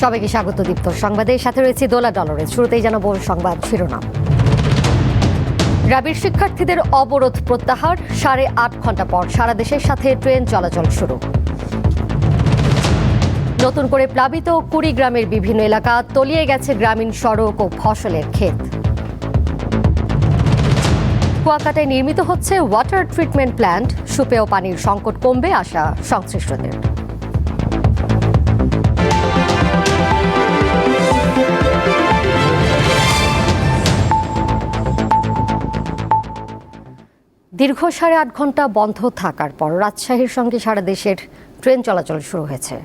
সবাইকে স্বাগত দীপ্ত সংবাদের সাথে রয়েছে দোলা ডলরে। শুরুতেই জানাবো সংবাদ শিরোনাম। রাবির শিক্ষার্থীদের অবরোধ প্রত্যাহার, 8.5 ঘন্টা পর সারা দেশের সাথে ট্রেন চলাচল শুরু। নতুন করে প্লাবিত কুড়িগ্রামের বিভিন্ন এলাকা, তলিয়ে গেছে গ্রামীণ সড়ক ও ফসলের ক্ষেত। কুয়াকাটায় নির্মিত হচ্ছে ওয়াটার ট্রিটমেন্ট প্ল্যান্ট, সুপেয় পানির সংকট কমবে আশা সংশ্লিষ্টদের। দীর্ঘ 8.5 ঘন্টা বন্ধ থাকার পর রাজশাহীর সঙ্গে সারা দেশের ট্রেন চলাচল শুরু হয়েছে।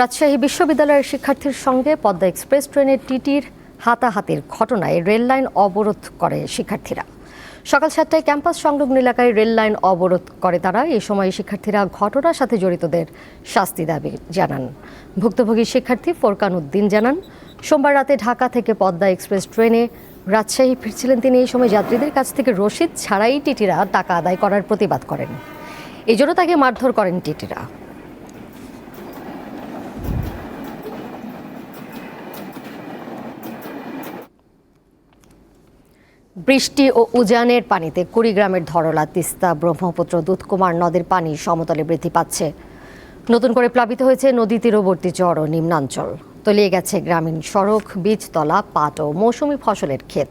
রাজশাহী বিশ্ববিদ্যালয়ের শিক্ষার্থীর সঙ্গে পদ্মা এক্সপ্রেস ট্রেনের টিটির হাতাহাতির ঘটনায় রেল লাইন অবরোধ করে শিক্ষার্থীরা। সকাল 7টায় ক্যাম্পাস সংলগ্ন এলাকায় রেল লাইন অবরোধ করে তারা। এই সময় শিক্ষার্থীরা ঘটনার সাথে জড়িতদের শাস্তি দাবি জানান। ভুক্তভোগী শিক্ষার্থী ফোরকান উদ্দিন জানান, সোমবার রাতে ঢাকা থেকে পদ্মা এক্সপ্রেস ট্রেনে রাজশাহী ফিরছিলেন তিনি। এই সময় যাত্রীদের কাছ থেকে রসিদ ছাড়াই টিটিরা টাকা আদায় করার প্রতিবাদ করেন। এই জন্য তাকে মারধর করেন টিটিরা। বৃষ্টি ও উজানের পানিতে কুড়িগ্রামের ধরলা, তিস্তা, ব্রহ্মপুত্র, দুধকুমার নদের পানি সমতলে বৃদ্ধি পাচ্ছে। নতুন করে প্লাবিত হয়েছে নদী তীরবর্তী চর ও নিম্নাঞ্চল। তলিয়ে গেছে গ্রামীণ সড়ক, বীজতলা, পাট ও মৌসুমি ফসলের ক্ষেত।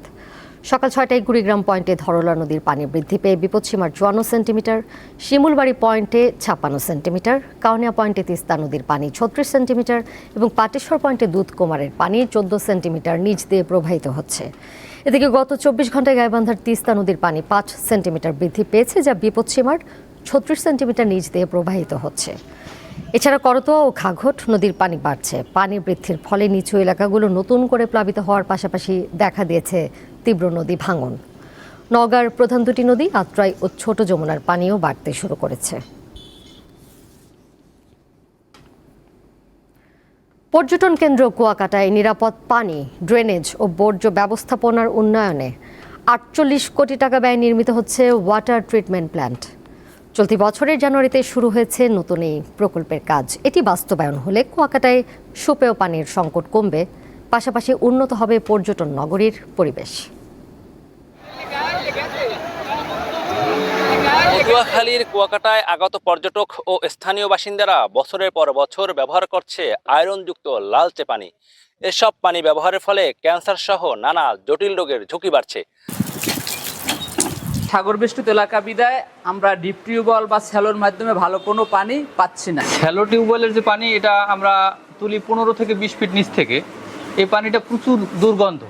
সকাল 6টায় কুড়িগ্রাম পয়েন্টে ধরলা নদীর পানি বৃদ্ধি পেয়ে বিপদসীমার 54 সেন্টিমিটার, শিমুলবাড়ি পয়েন্টে 56 সেন্টিমিটার, কাউনিয়া পয়েন্টে তিস্তা নদীর পানি 36 সেন্টিমিটার এবং পাটেশ্বর পয়েন্টে দুধকুমারের পানি 14 সেন্টিমিটার নিচ দিয়ে প্রবাহিত হচ্ছে। এদিকে গত 24 ঘন্টায় গাইবান্ধার তিস্তা নদীর পানি 5 সেন্টিমিটার বৃদ্ধি পেয়েছে, যা বিপদসীমার 36 সেন্টিমিটার নিচ দিয়ে প্রবাহিত হচ্ছে। এছাড়া করতোয়া ও ঘাঘট নদীর পানি বাড়ছে। পানি বৃদ্ধির ফলে নিচু এলাকাগুলো নতুন করে প্লাবিত হওয়ার পাশাপাশি দেখা দিয়েছে তীব্র নদী ভাঙন। নওগাঁর প্রধান দুটি নদী আত্রাই ও ছোট যমুনার পানিও বাড়তে শুরু করেছে। পর্যটন কেন্দ্র কুয়াকাটায় নিরাপদ পানি, ড্রেনেজ ও বর্জ্য ব্যবস্থাপনার উন্নয়নে 48 কোটি টাকা ব্যয়ে নির্মিত হচ্ছে ওয়াটার ট্রিটমেন্ট প্ল্যান্ট। চলতি বছরের জানুয়ারিতে শুরু হয়েছে নতুন এই প্রকল্পের কাজ। এটি বাস্তবায়ন হলে কুয়াকাটায় সুপেয় পানির সংকট কমবে, পাশাপাশি উন্নত হবে পর্যটন নগরীর পরিবেশ। পটুয়াখালীর কুয়াকাটায় আগত পর্যটক ও স্থানীয় বাসিন্দারা বছরের পর বছর ব্যবহার করছে আয়রনযুক্ত লালচে পানি। এসব পানি ব্যবহারের ফলে ক্যান্সার সহ নানা জটিল রোগের ঝুঁকি বাড়ছে। সাগর বেষ্টিত এলাকা বিদায় আমরা ডিপ টিউবওয়েল বা স্যালোর মাধ্যমে ভালো কোনো পানি পাচ্ছি না। স্যালো টিউবওয়েলের যে পানি, এটা আমরা তুলি 15 থেকে 20 ফিট নিচ থেকে। এই পানিটা প্রচুর দুর্গন্ধ,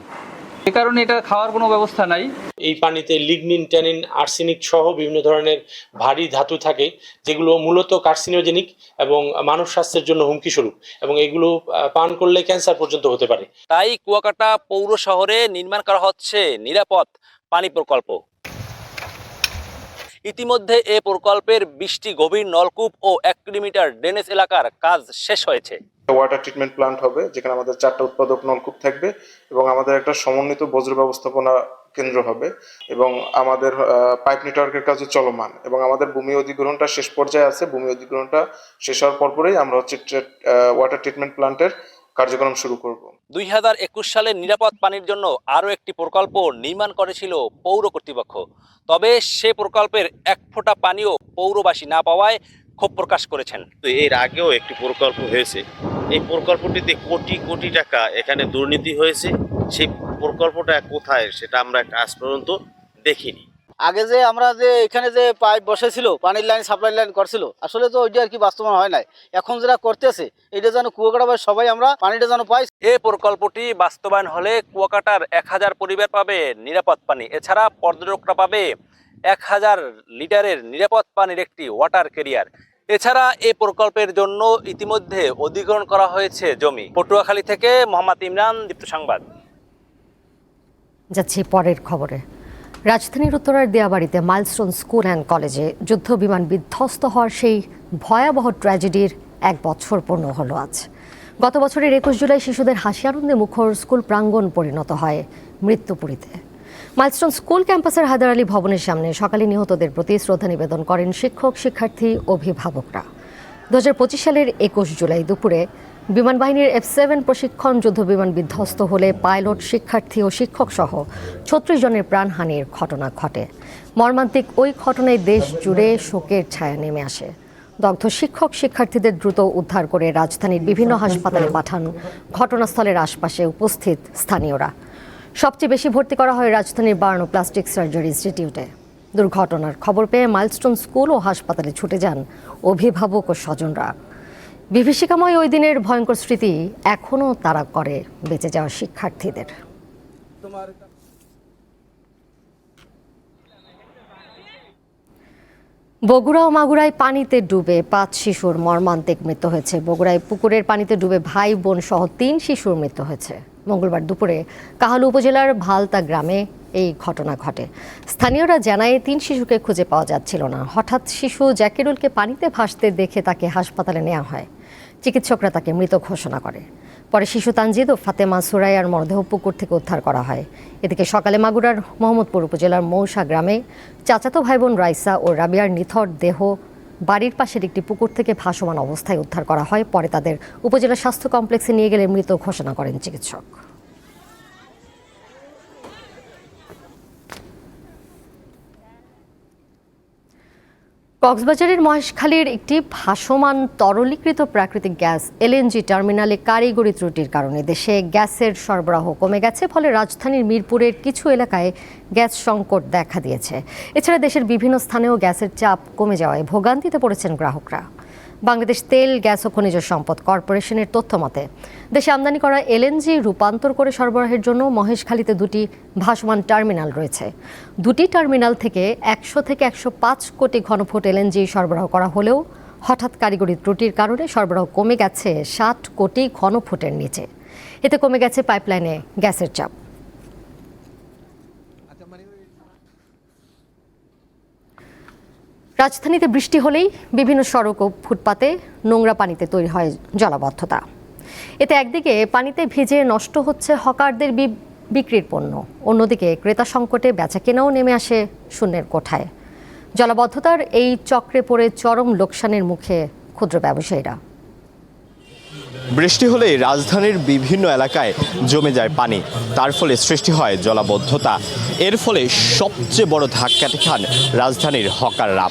এ কারণে এটা খাওয়ার কোনো ব্যবস্থা নাই। এই পানিতে লিগনিন, ট্যানিন, আর্সেনিক সহ বিভিন্ন ধরনের ভারী ধাতু থাকে, যেগুলো মূলত কার্সিনোজেনিক এবং মানব স্বাস্থ্যের জন্য হুমকি স্বরূপ, এবং এগুলো পান করলে ক্যান্সার পর্যন্ত হতে পারে। তাই কুয়াকাটা পৌর শহরে নির্মাণ করা হচ্ছে নিরাপদ পানি প্রকল্প। ইতিমধ্যে এ প্রকল্পের 20টি গভীর নলকূপ ও 1 কিলোমিটার ড্রেনেজ এলাকার কাজ শেষ হয়েছে। ওয়াটার ট্রিটমেন্ট প্ল্যান্ট হবে, যেখানে আমাদের 4টা উৎপাদক নলকূপ থাকবে এবং আমাদের একটা সমন্বিত বজ্র ব্যবস্থাপনা কেন্দ্র হবে, এবং আমাদের পাইপ নেটওয়ার্কের কাজও চলমান, এবং আমাদের ভূমি অধিগ্রহণটা শেষ পর্যায়ে আছে। ভূমি অধিগ্রহণটা শেষ হওয়ার পরপরই আমরা ওয়াটার ট্রিটমেন্ট প্ল্যান্টের কার্যক্রম শুরু করব। 2021 সালে নিরাপদ পানির জন্য আরও একটি প্রকল্প নির্মাণ করেছিল পৌর কর্তৃপক্ষ। তবে সে প্রকল্পের এক ফোঁটা পানিও পৌরবাসী না পাওয়ায় ক্ষোভ প্রকাশ করেছেন। তো এর আগেও একটি প্রকল্প হয়েছে, এই প্রকল্পটিতে কোটি কোটি টাকা এখানে দুর্নীতি হয়েছে। সেই প্রকল্পটা কোথায় সেটা আমরা আজ পর্যন্ত দেখিনি। আগে যে আমরা যে এখানে যে পাইপ বসেছিল, পানির লাইন, সাপ্লাই লাইন করছিল, আসলে তো ওইটা আর কি বাস্তবায়ন হয় নাই। এখন যেটা করতেছে এটা যেন কুয়াকাটা সবাই আমরা পানিটা যেন পাই। এই প্রকল্পটি বাস্তবায়ন হলে কুয়াকাটার 1000 পরিবার পাবে নিরাপদ পানি। এছাড়া পর্যটকরা পাবে 1000 লিটারের নিরাপদ পানির একটি ওয়াটার ক্যারিয়ার। এছাড়া এই প্রকল্পের জন্য ইতিমধ্যে অধিগ্রহণ করা হয়েছে জমি। পটুয়াখালী থেকে মোহাম্মদ ইমরান, দীপ্ত সংবাদ। যাচ্ছি পরের খবরে। রাজধানীর উত্তরার দেয়াবাড়িতে মাইলস্টোন স্কুল অ্যান্ড কলেজে যুদ্ধ বিমান বিধ্বস্ত হওয়ার সেই ভয়াবহ ট্র্যাজেডির 1 বছর পূর্ণ হলো আজ। গত বছরের 21 জুলাই শিশুদের হাসি আনন্দে মুখর স্কুল প্রাঙ্গণ পরিণত হয় মৃত্যুপুরীতে। মাইলস্টোন স্কুল ক্যাম্পাসের হায়দার আলী ভবনের সামনে সকালে নিহতদের প্রতি শ্রদ্ধা নিবেদন করেন শিক্ষক, শিক্ষার্থী, অভিভাবকরা। 2025 সালের 21 জুলাই দুপুরে বিমান বাহিনীর F-7 প্রশিক্ষণ যুদ্ধবিমান বিধ্বস্ত হলে পাইলট, শিক্ষার্থী ও শিক্ষক সহ 36 জনের প্রাণহানির ঘটনা ঘটে। মর্মান্তিক ওই ঘটনায় দেশ জুড়ে শোকের ছায়া নেমে আসে। দগ্ধ শিক্ষক শিক্ষার্থীদের দ্রুত উদ্ধার করে রাজধানীর বিভিন্ন হাসপাতালে পাঠান ঘটনাস্থলের আশপাশে উপস্থিত স্থানীয়রা। সবচেয়ে বেশি ভর্তি করা হয় রাজধানীর বার্নো প্লাস্টিক সার্জারি ইনস্টিটিউটে। দুর্ঘটনার খবর পেয়ে মাইলস্টোন স্কুল ও হাসপাতালে ছুটে যান অভিভাবক ও স্বজনরা। বিভীষিকাময় ওই দিনের ভয়ঙ্কর স্মৃতি এখনও তাড়া করে বেঁচে যাওয়া শিক্ষার্থীদের। বগুড়া ও মাগুরায় পানিতে ডুবে 5 শিশুর মর্মান্তিক মৃত্যু হয়েছে। বগুড়ায় পুকুরের পানিতে ডুবে ভাই বোন সহ 3 শিশুর মৃত্যু হয়েছে। মঙ্গলবার দুপুরে কাহালু উপজেলার ভালতা গ্রামে এই ঘটনা ঘটে। স্থানীয়রা জানায় 3 শিশুকে খুঁজে পাওয়া যাচ্ছিল না। হঠাৎ শিশু জাকিরুলকে পানিতে ভাসতে দেখে তাকে হাসপাতালে নেওয়া হয়। চিকিৎসকরা তাকে মৃত ঘোষণা করে। পরে শিশু তানজিদ ও ফাতেমা সুরাইয়ার মরদেহ পুকুর থেকে উদ্ধার করা হয়। এদিকে সকালে মাগুরার মোহাম্মদপুর উপজেলার মৌসা গ্রামে চাচাতো ভাই বোন রাইসা ও রাবিয়ার নিথর দেহ বাড়ির পাশের একটি পুকুর থেকে ভাসমান অবস্থায় উদ্ধার করা হয়। পরে তাদের উপজেলা স্বাস্থ্য কমপ্লেক্সে নিয়ে গেলে মৃত ঘোষণা করেন চিকিৎসক। কক্সবাজারের মহেশখালীর একটি ভাসমান তরলীকৃত প্রাকৃতিক গ্যাস LNG টার্মিনালে কারিগরি ত্রুটির কারণে দেশে গ্যাসের সরবরাহ কমে গেছে। ফলে রাজধানীর মিরপুরের কিছু এলাকায় গ্যাস সংকট দেখা দিয়েছে। এছাড়া দেশের বিভিন্ন স্থানেও গ্যাসের চাপ কমে যাওয়ায় ভোগান্তিতে পড়েছেন গ্রাহকরা। বাংলাদেশ তেল, গ্যাস ও খনিজ সম্পদ কর্পোরেশনের তথ্য মতে দেশে আমদানি করা LNG রূপান্তর করে সরবরাহের জন্য মহেশখালীতে 2টি ভাসমান টার্মিনাল রয়েছে। 2টি টার্মিনাল থেকে 100 থেকে 105 কোটি ঘনফুট LNG সরবরাহ করা হলেও হঠাৎ কারিগরি ত্রুটির কারণে সরবরাহ কমে গেছে 60 কোটি ঘনফুটের নিচে। এতে কমে গেছে পাইপলাইনে গ্যাসের চাপ। রাজধানীতে বৃষ্টি হলেই বিভিন্ন সড়ক ও ফুটপাতে নোংরা পানিতে তৈরি হয় জলাবদ্ধতা। এতে একদিকে পানিতে ভিজে নষ্ট হচ্ছে হকারদের বিক্রির পণ্য, অন্যদিকে ক্রেতা সংকটে বেচাকেনাও নেমে আসে শূন্যের কোঠায়। জলাবদ্ধতার এই চক্রে পড়ে চরম লোকসানের মুখে ক্ষুদ্র ব্যবসায়ীরা। বৃষ্টি হলেই রাজধানীর বিভিন্ন এলাকায় জমে যায় পানি, তার ফলে সৃষ্টি হয় জলাবদ্ধতা। এর ফলে সবচেয়ে বড় ধাক্কাটি খান রাজধানীর হকাররা।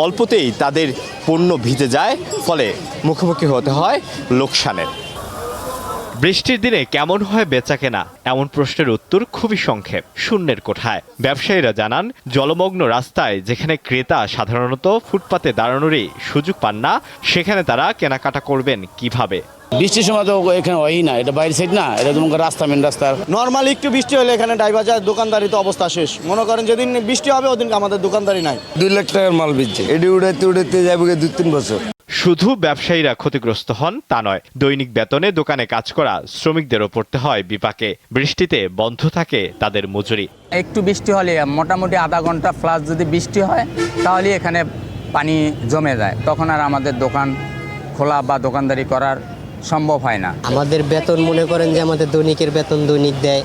অল্পতেই তাদের পণ্য ভিজে যায়, ফলে মুখোমুখি হতে হয় লোকসানের। বৃষ্টির দিনে কেমন হয় বেচাকেনা, এমন প্রশ্নের উত্তর খুবই সংক্ষেপ, শূন্যের কোঠায়। ব্যবসায়ীরা জানান, জলমগ্ন রাস্তায় যেখানে ক্রেতা সাধারণত ফুটপাতে দাঁড়ানোরই সুযোগ পান না, সেখানে তারা কেনাকাটা করবেন কিভাবে? বৃষ্টির সময় তো এখানে হয়ই না, এটা বাইরের সাইড না, এটা তোমার রাস্তা, মেন রাস্তা। নর্মালি একটু বৃষ্টি হলে এখানে ড্রাইভার দোকানদারি তো অবস্থা শেষ। মনে করেন যেদিন বৃষ্টি হবে ওদিন আমাদের দোকানদারি নাই। 2 লাখ টাকার মাল বেচছে, এটি উড়াতে যাবে 2-3 বছর। শুধু ব্যবসায়ীরা ক্ষতিগ্রস্ত হন তা নয়, দৈনিক বেতনে দোকানে কাজ করা শ্রমিকদেরও পড়তে হয় বিপাকে। বৃষ্টিতে বন্ধ থাকে তাদের মজুরি। একটু বৃষ্টি হলে মোটামুটি আধা ঘন্টা প্লাস যদি বৃষ্টি হয় তাহলে এখানে পানি জমে যায়, তখন আর আমাদের দোকান খোলা বা দোকানদারি করার সম্ভব হয় না। আমাদের বেতন মনে করেন যে আমাদের দৈনিকের বেতন দৈনিক দেয়,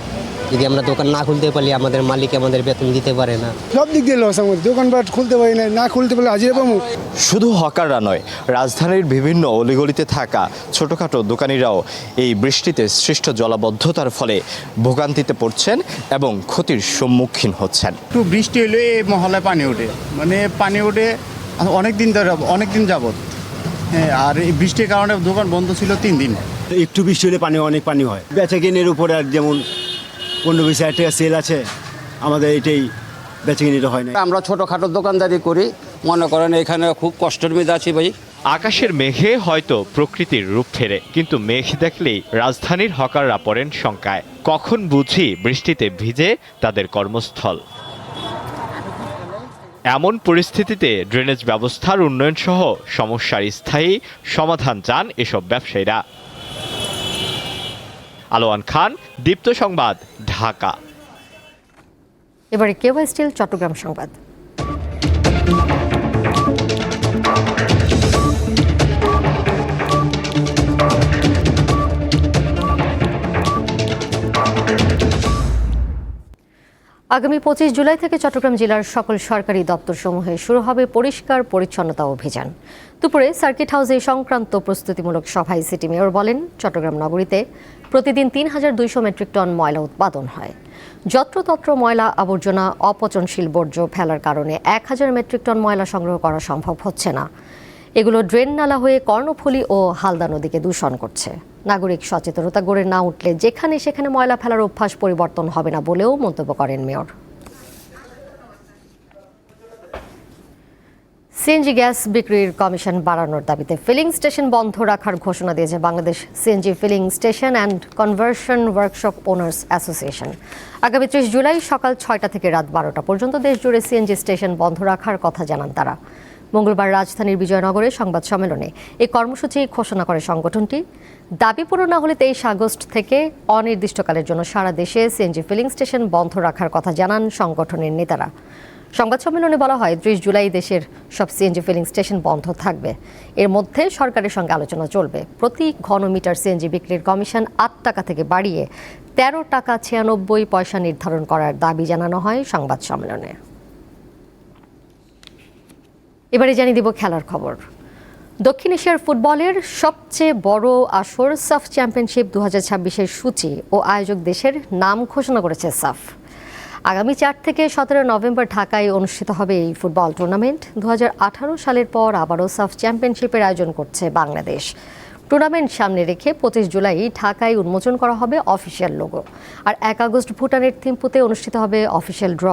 যদি আমরা দোকান না খুলতে পারি আমাদের মালিক আমাদের বেতন দিতে পারে না। সব দিক দিয়ে লস, আমাদের দোকানপাট খুলতে পারি না, না খুলতে পারলে হাজিরা পাবো। শুধু হকাররা নয়, রাজধানীর বিভিন্ন অলিগলিতে থাকা ছোটখাটো দোকানিরাও এই বৃষ্টিতে সৃষ্ট জলাবদ্ধতার ফলে ভোগান্তিতে পড়ছেন এবং ক্ষতির সম্মুখীন হচ্ছেন। একটু বৃষ্টি হলে এই মহলায় পানি ওঠে, মানে পানি ওঠে অনেকদিন যাবত। হ্যাঁ, আর এই বৃষ্টির কারণে দোকান বন্ধ ছিল 3 দিন। একটু বৃষ্টি হলে অনেক পানি হয়। বেচা কেনের উপরে আর যেমন 15-20 টাকা সেল আছে, আমাদের এটাই বেচা কেনিটা হয় না। আমরা ছোটোখাটো দোকানদারি করি, মনে করেন এখানে খুব কষ্টের মধ্যে আছি ভাই। আকাশের মেঘে হয়তো প্রকৃতির রূপ ফেরে, কিন্তু মেঘ দেখলেই রাজধানীর হকাররা পড়েন শঙ্কায়। কখন বুঝি বৃষ্টিতে ভিজে তাদের কর্মস্থল? এমন পরিস্থিতিতে ড্রেনেজ ব্যবস্থার উন্নয়ন সহ সমস্যার স্থায়ী সমাধান চান এসব ব্যবসায়ীরা। আলোয়ান খান, দীপ্ত সংবাদ, ঢাকা। এবারে কেওয়াই স্টিল চট্টগ্রাম সংবাদ। আগামী 25 জুলাই থেকে চট্টগ্রাম জেলার সকল সরকারি দপ্তরসমূহে শুরু হবে পরিষ্কার পরিচ্ছন্নতা অভিযান। দুপুরে সার্কিট হাউসে সংক্রান্ত প্রস্তুতিমূলক সভায় সিটি মেয়র বলেন, চট্টগ্রাম নগরীতে প্রতিদিন ৩,২০০ মেট্রিক টন ময়লা উৎপাদন হয়। যত্রতত্র ময়লা আবর্জনা অপচনশীল বর্জ্য ফেলার কারণে ১,০০০ মেট্রিক টন ময়লা সংগ্রহ করা সম্ভব হচ্ছে না। এগুলো ড্রেন নালা হয়ে কর্ণফুলী ও হালদা নদীকে দূষণ করছে। নাগরিক সচেতনতা গড়ে না উঠলে যেখানে সেখানে ময়লা ফেলার অভ্যাস পরিবর্তন হবে না বলেও মন্তব্য করেন মেয়র। সিএনজি গ্যাস বিক্রির কমিশন বাড়ানোর দাবিতে ফিলিং স্টেশন বন্ধ রাখার ঘোষণা দিয়েছে Bangladesh CNG filling station and conversion workshop owners association. আগামী ৩০ জুলাই সকাল ৬টা থেকে রাত ১২টা পর্যন্ত দেশজুড়ে সিএনজি স্টেশন বন্ধ রাখার কথা জানান তারা। মঙ্গলবার রাজধানীর বিজয়নগরে সংবাদ সম্মেলনে এই কর্মসূচি ঘোষণা করে সংগঠনটি। দাবি পূরণ না হলে ২৩ আগস্ট থেকে অনির্দিষ্টকালের জন্য সারা দেশে সিএনজি ফিলিং স্টেশন বন্ধ রাখার কথা জানান সংগঠনের নেতারা। সংবাদ সম্মেলনে বলা হয়, ৩০ জুলাই দেশের সব সিএনজি ফিলিং স্টেশন বন্ধ থাকবে। এর মধ্যে সরকারের সঙ্গে আলোচনা চলবে। প্রতি ঘনমিটার সিএনজি বিক্রির কমিশন ৮ টাকা থেকে বাড়িয়ে ১৩ টাকা ৯৬ পয়সা নির্ধারণ করার দাবি জানানো হয় সংবাদ সম্মেলনে। এবারে জানিয়ে দিব খেলার খবর। দক্ষিণ এশিয়ার ফুটবলের সবচেয়ে বড় আসর সাফ চ্যাম্পিয়নশিপ 2026-এর সূচি ও আয়োজক দেশের নাম ঘোষণা করেছে সাফ। আগামী ৪ থেকে ১৭ নভেম্বর ঢাকায় অনুষ্ঠিত হবে এই ফুটবল টুর্নামেন্ট। ২০১৮ সালের পর আবারও সাফ চ্যাম্পিয়নশিপের আয়োজন করছে বাংলাদেশ। টুর্নামেন্ট সামনে রেখে ২৫ জুলাই ঢাকায় উন্মোচন করা হবে অফিসিয়াল লোগো। আর ১ আগস্ট ভুটানের থিম্পুতে অনুষ্ঠিত হবে অফিসিয়াল ড্র।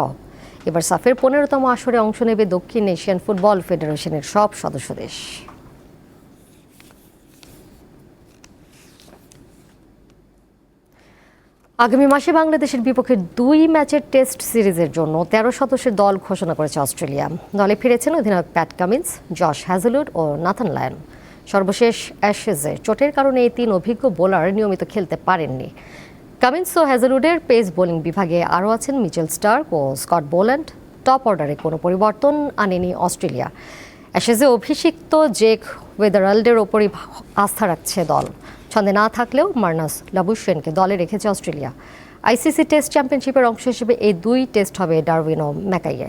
এবার সাফের ১৫তম আসরে অংশ নেবে দক্ষিণ এশিয়ান ফুটবল ফেডারেশনের সব সদস্য দেশ। আগামী মাসে বাংলাদেশের বিপক্ষে ২ ম্যাচের টেস্ট সিরিজের জন্য ১৩ সদস্যের দল ঘোষণা করেছে অস্ট্রেলিয়া। দলে ফিরেছেন অধিনায়ক প্যাট কামিন্স, জশ হ্যাজেলউড ও নাথান লায়ন। সর্বশেষ অ্যাশেজে চোটের কারণে এই ৩ অভিজ্ঞ বোলার নিয়মিত খেলতে পারেননি। কামিন্স ও হ্যাজেলউডের পেস বোলিং বিভাগে আরও আছেন মিচেল স্টার্ক ও স্কট বোল্যান্ড। টপ অর্ডারে কোনো পরিবর্তন আনেনি অস্ট্রেলিয়া। অ্যাশেজে অভিষিক্ত জেক ওয়েদারাল্ডের ওপরই আস্থা রাখছে দল। ছন্দে না থাকলেও মার্নাস লাবুশেনকে দলে রেখেছে অস্ট্রেলিয়া। আইসিসি টেস্ট চ্যাম্পিয়নশিপের অংশ হিসেবে এই ২ টেস্ট হবে ডারউইন ও ম্যাকাইয়ে।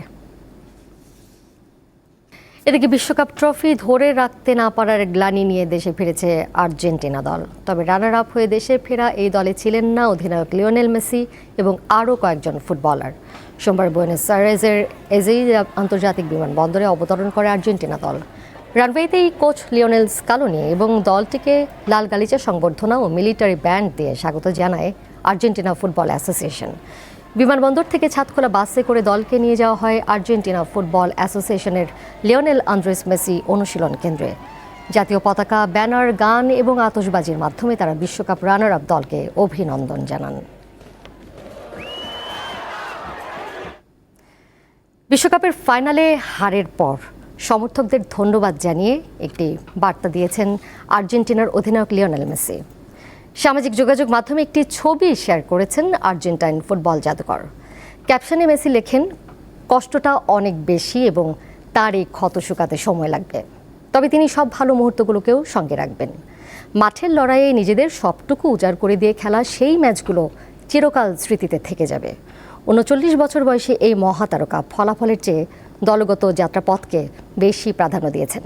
এদিকে বিশ্বকাপ ট্রফি ধরে রাখতে না পারার গ্লানি নিয়ে দেশে ফিরেছে আর্জেন্টিনা দল। তবে রানার আপ হয়ে দেশে ফেরা এই দলে ছিলেন না অধিনায়ক লিওনেল মেসি এবং আরও কয়েকজন ফুটবলার। সোমবার বুয়েনোস আয়ারেসের এজেইরা আন্তর্জাতিক বিমানবন্দরে অবতরণ করে আর্জেন্টিনা দল। রানওয়েতেই কোচ লিওনেল স্কালোনি এবং দলটিকে লাল গালিচা সংবর্ধনা ও মিলিটারি ব্যান্ড দিয়ে স্বাগত জানায় আর্জেন্টিনা ফুটবল অ্যাসোসিয়েশন। বিমানবন্দর থেকে ছাদখোলা বাসে করে দলকে নিয়ে যাওয়া হয় আর্জেন্টিনা ফুটবল অ্যাসোসিয়েশনের লিওনেল আন্দ্রেস মেসি অনুশীলন কেন্দ্রে। জাতীয় পতাকা, ব্যানার, গান এবং আতশবাজির মাধ্যমে তারা বিশ্বকাপ রানার আপ দলকে অভিনন্দন জানান। বিশ্বকাপের ফাইনালে হারের পর সমর্থকদের ধন্যবাদ জানিয়ে একটি বার্তা দিয়েছেন আর্জেন্টিনার অধিনায়ক লিওনেল মেসি। সামাজিক যোগাযোগ মাধ্যমে একটি ছবি শেয়ার করেছেন আর্জেন্টাইন ফুটবল জাদুকর। ক্যাপশনে মেসি লেখেন, কষ্টটা অনেক বেশি এবং তার এই ক্ষত শুকাতে সময় লাগবে, তবে তিনি সব ভালো মুহূর্তগুলোকেও সঙ্গে রাখবেন। মাঠের লড়াইয়ে নিজেদের সবটুকু উজাড় করে দিয়ে খেলা সেই ম্যাচগুলো চিরকাল স্মৃতিতে থেকে যাবে। ৩৯ বছর বয়সী এই মহাতারকা ফলাফলের চেয়ে দলগত যাত্রাপথকে বেশি প্রাধান্য দিয়েছেন।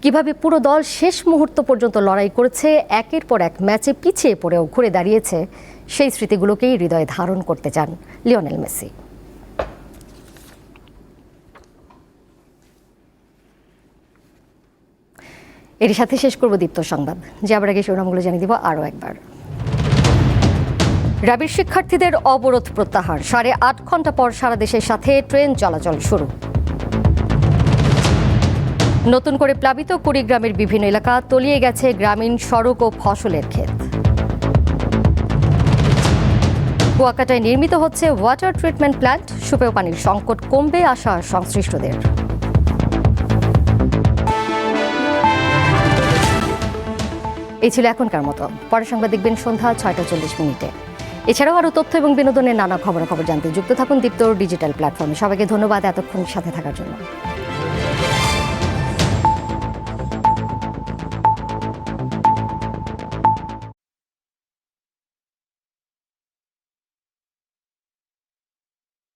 কিভাবে পুরো দল শেষ মুহূর্ত পর্যন্ত লড়াই করেছে, একের পর এক ম্যাচে পিছিয়ে পড়েও ঘুরে দাঁড়িয়েছে, সেই স্মৃতিগুলোকেই হৃদয়ে ধারণ করতে চান লিওনেল মেসি। এর সাথে শেষ করব দীপ্ত সংবাদ। যাবার আগে শিরোনামগুলো জানিয়ে দিব আরও একবার। র্যাবের শিক্ষার্থীদের অবরোধ প্রত্যাহার, ৮.৫ ঘন্টা পর সারা দেশের সাথে ট্রেন চলাচল শুরু। নতুন করে প্লাবিত কুড়িগ্রামের বিভিন্ন এলাকা, তলিয়ে গেছে গ্রামীণ সড়ক ও ফসলের ক্ষেত। কুয়াকাটায় নির্মিত হচ্ছে ওয়াটার ট্রিটমেন্ট প্ল্যান্ট, সুপেয় পানির সংকট কমবে আশা সংশ্লিষ্টদের। এই ছিল এখনকার মতো। পরের সংবাদ দেখবেন সন্ধ্যা ৬টা ৪০ এছাড়াও আরও তথ্য এবং বিনোদনের নানা খবরাখবর জানতে যুক্ত থাকুন দীপ্ত ডিজিটাল প্ল্যাটফর্মে। সবাইকে ধন্যবাদ এতক্ষণ সাথে থাকার জন্য।